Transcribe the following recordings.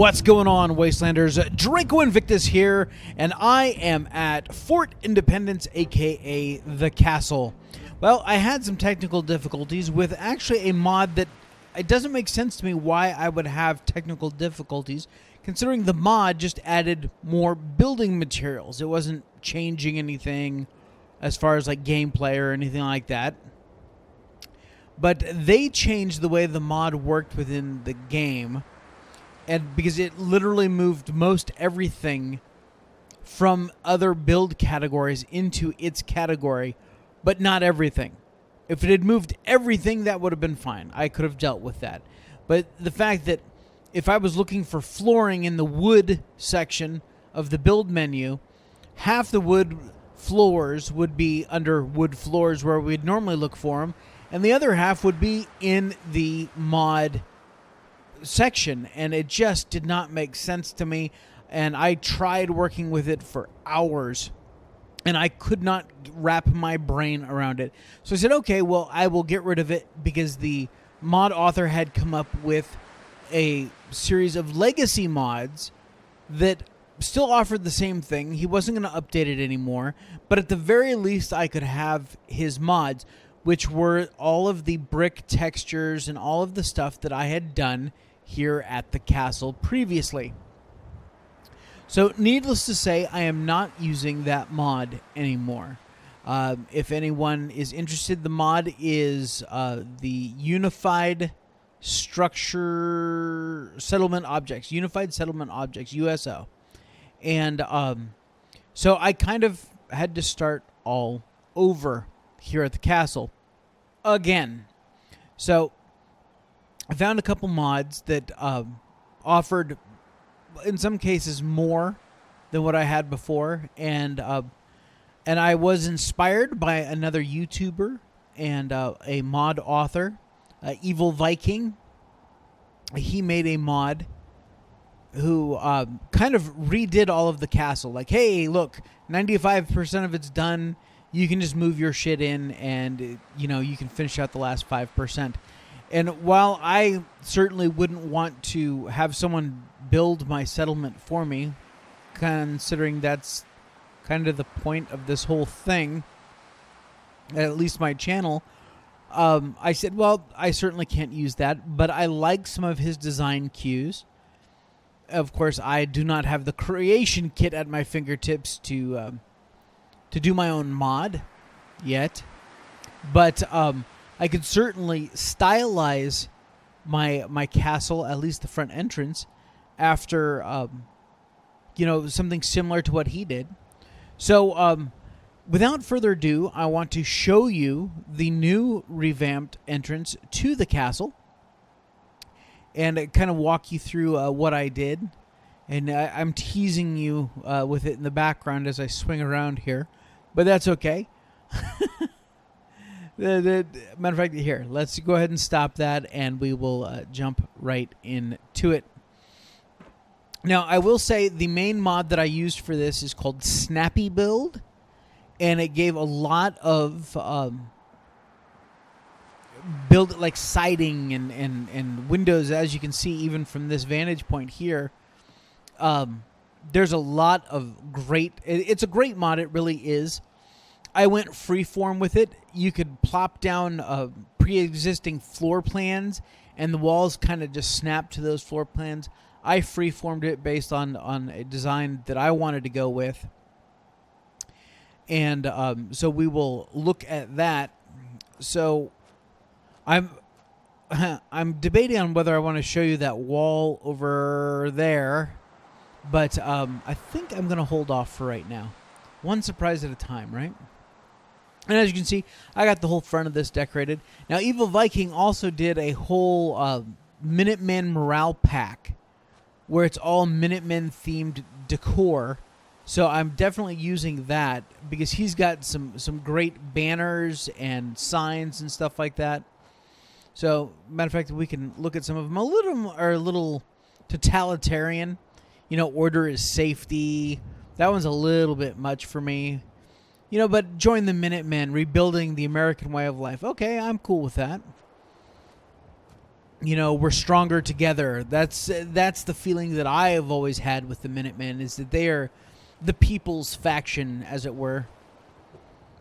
What's going on, Wastelanders? Draco Invictus here, and I am at Fort Independence, aka The Castle. Well, I had some technical difficulties with actually a mod that it doesn't make sense to me why I would have technical difficulties, considering the mod just added more building materials. It wasn't changing anything as far as like gameplay or anything like that. But they changed the way the mod worked within the game. And because it literally moved most everything from other build categories into its category, but not everything. If it had moved everything, that would have been fine. I could have dealt with that. But the fact that if I was looking for flooring in the wood section of the build menu, half the wood floors would be under wood floors where we'd normally look for them, and the other half would be in the mod section, and it just did not make sense to me. And I tried working with it for hours, and I could not wrap my brain around it. So I said, okay, well, I will get rid of it, because the mod author had come up with a series of legacy mods that still offered the same thing. He wasn't going to update it anymore, but at the very least I could have his mods, which were all of the brick textures and all of the stuff that I had done here at the castle previously. So needless to say, I am not using that mod anymore. If anyone is interested, the mod is the Unified Structure Settlement Objects, Unified Settlement Objects, USO. And so I kind of had to start all over here at the castle again. So I found a couple mods that offered, in some cases, more than what I had before, and I was inspired by another YouTuber and a mod author, Evil Viking. He made a mod who kind of redid all of the castle. Like, hey, look, 95% of it's done. You can just move your shit in, and you can finish out the last 5%. And while I certainly wouldn't want to have someone build my settlement for me, considering that's kind of the point of this whole thing, at least my channel, I said, well, I certainly can't use that, but I like some of his design cues. Of course, I do not have the creation kit at my fingertips to do my own mod yet, but I could certainly stylize my castle, at least the front entrance, after something similar to what he did. So without further ado, I want to show you the new revamped entrance to the castle, and kind of walk you through what I did. And I'm teasing you with it in the background as I swing around here, but that's okay. Matter of fact, here, let's go ahead and stop that, and we will jump right into it. Now, I will say the main mod that I used for this is called Snappy Build, and it gave a lot of build like siding and windows, as you can see even from this vantage point here. There's a lot of great. It's a great mod. It really is. I went freeform with it. You could plop down pre-existing floor plans, and the walls kind of just snap to those floor plans. I freeformed it based on a design that I wanted to go with. And so we will look at that. So I'm debating on whether I want to show you that wall over there, but I think I'm going to hold off for right now. One surprise at a time, right? And as you can see, I got the whole front of this decorated. Now, Evil Viking also did a whole Minutemen morale pack where it's all Minutemen-themed decor. So I'm definitely using that, because he's got some great banners and signs and stuff like that. So, matter of fact, we can look at some of them. A little totalitarian. Order is safety. That one's a little bit much for me. But join the Minutemen, rebuilding the American way of life. Okay, I'm cool with that. we're stronger together. That's the feeling that I have always had with the Minutemen, is that they are the people's faction, as it were.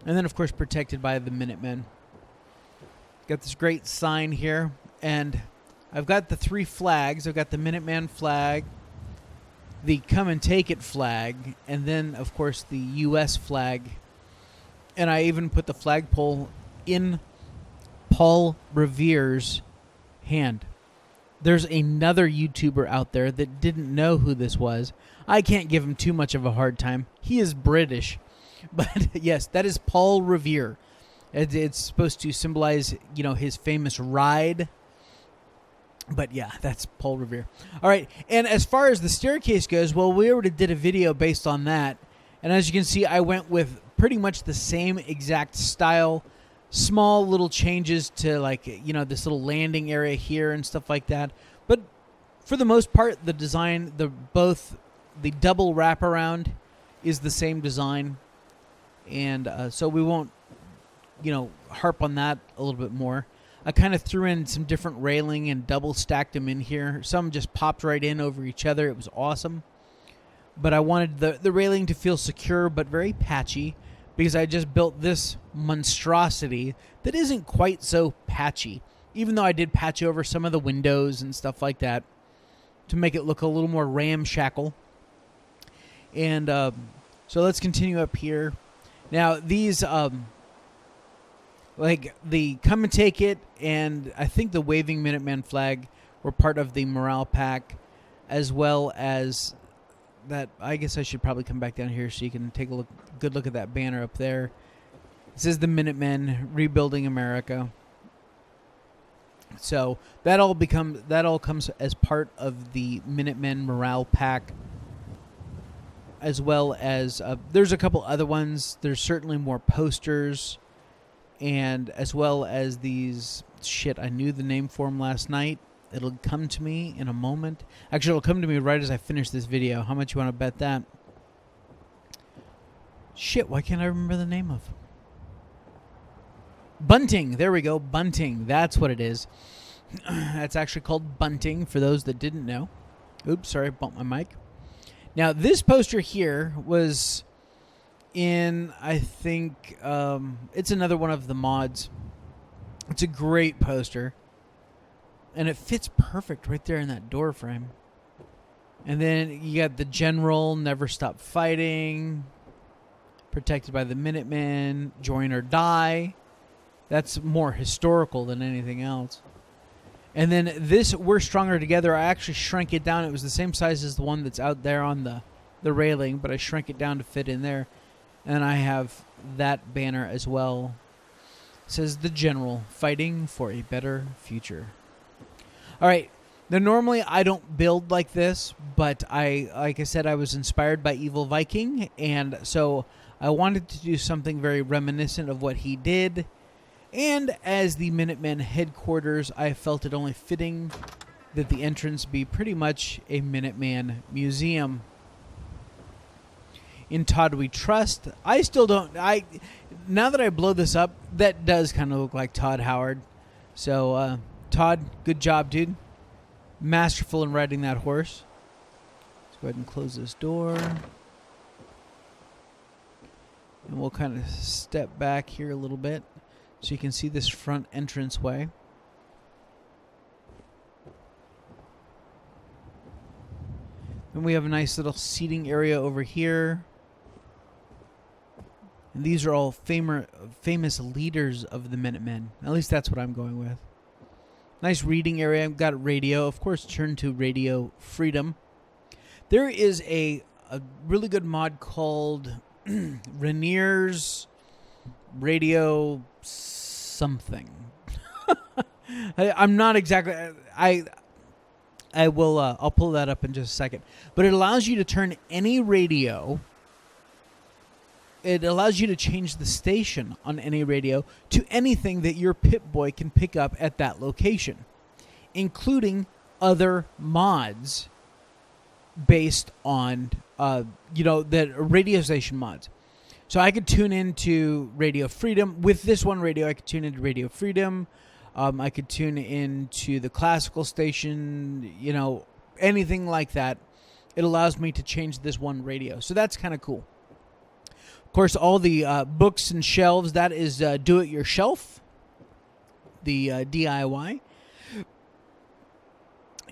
And then, of course, protected by the Minutemen. Got this great sign here, and I've got the 3 flags. I've got the Minuteman flag, the Come and Take It flag, and then, of course, the U.S. flag. And I even put the flagpole in Paul Revere's hand. There's another YouTuber out there that didn't know who this was. I can't give him too much of a hard time. He is British. But yes, that is Paul Revere. It's supposed to symbolize, his famous ride. But yeah, that's Paul Revere. All right, and as far as the staircase goes, well, we already did a video based on that. And as you can see, I went with pretty much the same exact style. Small little changes to, like, this little landing area here and stuff like that. But for the most part, the design, the double wraparound is the same design. And so we won't, harp on that a little bit more. I kind of threw in some different railing and double stacked them in here. Some just popped right in over each other. It was awesome. But I wanted the railing to feel secure but very patchy, because I just built this monstrosity that isn't quite so patchy, even though I did patch over some of the windows and stuff like that to make it look a little more ramshackle. And so let's continue up here. Now, these, like the Come and Take It, and I think the waving Minuteman flag were part of the morale pack, as well as that. I guess I should probably come back down here so you can take a good look at that banner up there. It says the Minutemen rebuilding America. So that all comes as part of the Minutemen morale pack, as well as there's a couple other ones. There's certainly more posters, and as well as these. Shit, I knew the name for them last night. It'll come to me in a moment. Actually, it'll come to me right as I finish this video. How much you want to bet that? Shit, why can't I remember the name of? Bunting. There we go. Bunting. That's what it is. That's actually called bunting, for those that didn't know. Oops, sorry, I bumped my mic. Now, this poster here was in, I think, it's another one of the mods. It's a great poster. And it fits perfect right there in that door frame. And then you got the General, Never Stop Fighting, protected by the Minutemen, Join or Die. That's more historical than anything else. And then this, We're Stronger Together, I actually shrank it down. It was the same size as the one that's out there on the railing, but I shrank it down to fit in there. And I have that banner as well. It says the General, fighting for a better future. All right. Now, normally I don't build like this, but like I said, I was inspired by Evil Viking, and so I wanted to do something very reminiscent of what he did. And as the Minutemen headquarters, I felt it only fitting that the entrance be pretty much a Minuteman museum. In Todd We Trust, I still don't... Now that I blow this up, that does kind of look like Todd Howard. So, Todd, good job, dude. Masterful in riding that horse. Let's go ahead and close this door. And we'll kind of step back here a little bit so you can see this front entranceway. And we have a nice little seating area over here. And these are all famous leaders of the Minutemen. At least that's what I'm going with. Nice reading area. I've got a radio. Of course, turn to Radio Freedom. There is a really good mod called Reneer's Radio something. I'm not exactly... I will. I'll pull that up in just a second. But it allows you to turn any radio. It allows you to change the station on any radio to anything that your Pip-Boy can pick up at that location, including other mods based on, the radio station mods. So I could tune into Radio Freedom. With this one radio, I could tune into Radio Freedom, I could tune into the classical station, you know, anything like that. It allows me to change this one radio. So that's kind of cool. Of course, all the books and shelves, that is do-it-yourself, the DIY.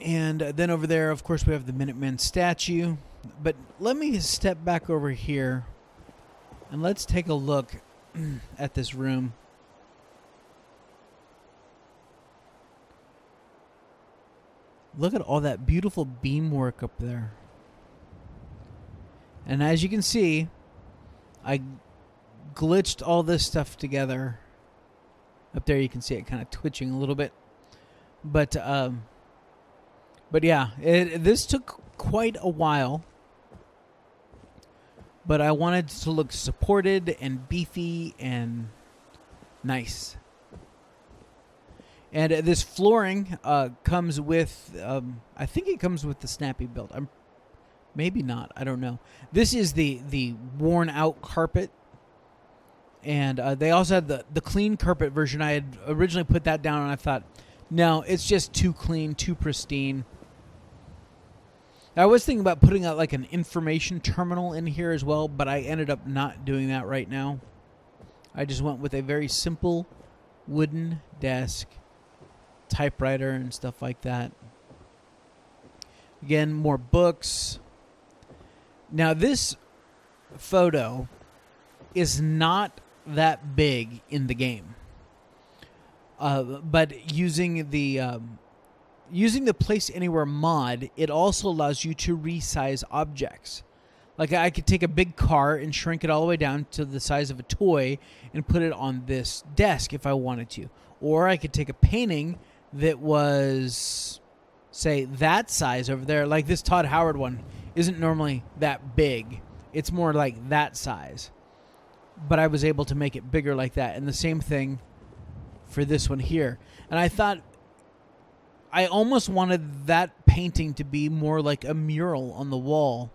And then over there, of course, we have the Minutemen statue. But let me step back over here and let's take a look at this room. Look at all that beautiful beamwork up there. And as you can see, I glitched all this stuff together. Up there you can see it kind of twitching a little bit. But yeah, this took quite a while. But I wanted to look supported and beefy and nice. And this flooring comes with, I think it comes with the Snappy build. Maybe not. I don't know. This is the worn out carpet. And they also had the clean carpet version. I had originally put that down and I thought, no, it's just too clean, too pristine. I was thinking about putting out like an information terminal in here as well, but I ended up not doing that right now. I just went with a very simple wooden desk, typewriter and stuff like that. Again, more books. Now this photo is not that big in the game. But using the Place Anywhere mod, it also allows you to resize objects. Like I could take a big car and shrink it all the way down to the size of a toy and put it on this desk if I wanted to. Or I could take a painting that was, say, that size over there. Like this Todd Howard one isn't normally that big. It's more like that size. But I was able to make it bigger like that. And the same thing for this one here. And I thought, I almost wanted that painting to be more like a mural on the wall.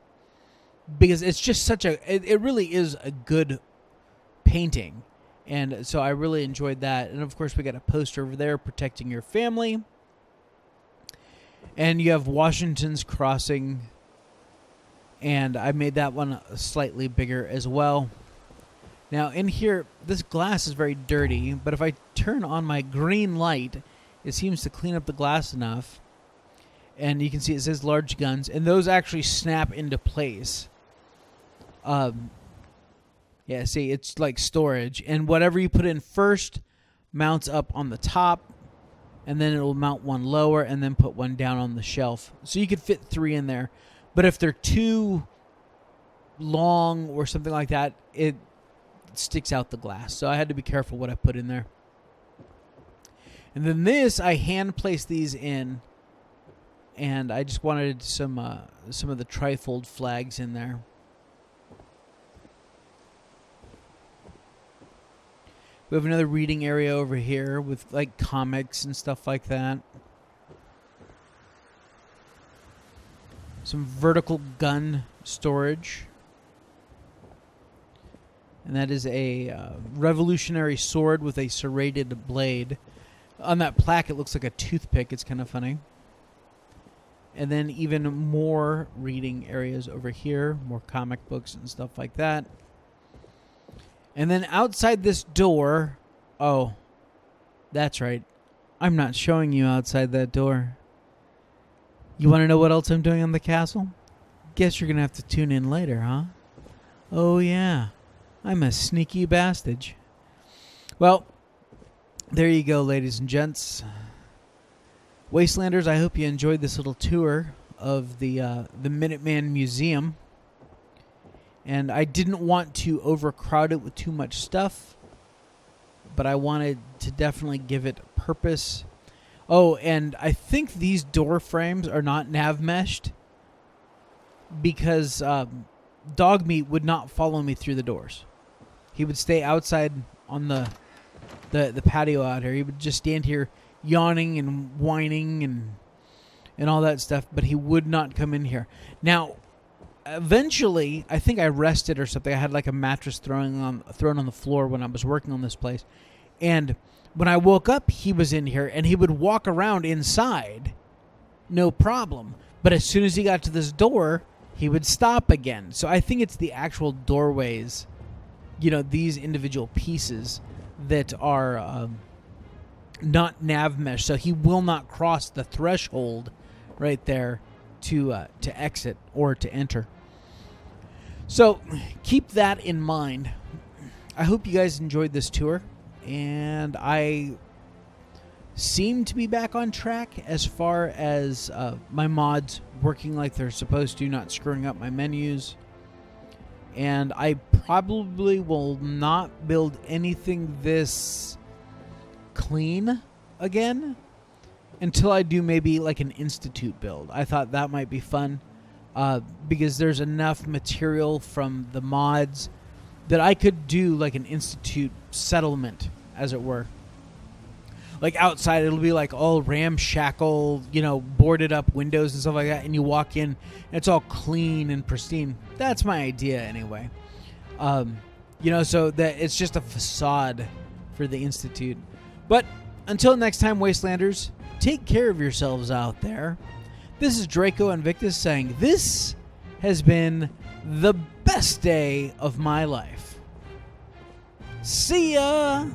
Because it's just such a, it really is a good painting. And so I really enjoyed that. And of course we got a poster over there, protecting your family. And you have Washington's Crossing. And I made that one slightly bigger as well. Now in here, this glass is very dirty, but if I turn on my green light, it seems to clean up the glass enough. And you can see it says large guns, and those actually snap into place. Yeah, see, it's like storage. And whatever you put in first mounts up on the top, and then it will mount one lower, and then put one down on the shelf. So you could fit 3 in there. But if they're too long or something like that, it sticks out the glass. So I had to be careful what I put in there. And then this, I hand placed these in, and I just wanted some of the trifold flags in there. We have another reading area over here with like comics and stuff like that. Some vertical gun storage. And that is a revolutionary sword with a serrated blade. On that plaque, it looks like a toothpick. It's kind of funny. And then even more reading areas over here. More comic books and stuff like that. And then outside this door... Oh, that's right. I'm not showing you outside that door. You want to know what else I'm doing on the castle? Guess you're going to have to tune in later, huh? Oh, yeah. I'm a sneaky bastard. Well, there you go, ladies and gents. Wastelanders, I hope you enjoyed this little tour of the Minuteman Museum. And I didn't want to overcrowd it with too much stuff, but I wanted to definitely give it purpose. Oh, and I think these door frames are not nav meshed because Dog Meat would not follow me through the doors. He would stay outside on the patio out here. He would just stand here yawning and whining and all that stuff, but he would not come in here. Now, eventually, I think I rested or something. I had like a mattress thrown on the floor when I was working on this place, And when I woke up, he was in here, and he would walk around inside, no problem. But as soon as he got to this door, he would stop again. So I think it's the actual doorways, these individual pieces that are not nav mesh. So he will not cross the threshold right there to exit or to enter. So keep that in mind. I hope you guys enjoyed this tour, and I seem to be back on track as far as my mods working like they're supposed to, not screwing up my menus. And I probably will not build anything this clean again until I do maybe like an Institute build. I thought that might be fun because there's enough material from the mods that I could do like an Institute settlement, as it were. Like outside, it'll be like all ramshackle, boarded up windows and stuff like that. And you walk in, and it's all clean and pristine. That's my idea anyway. So that it's just a facade for the Institute. But until next time, Wastelanders, take care of yourselves out there. This is Draco Invictus saying this has been the best day of my life. See ya!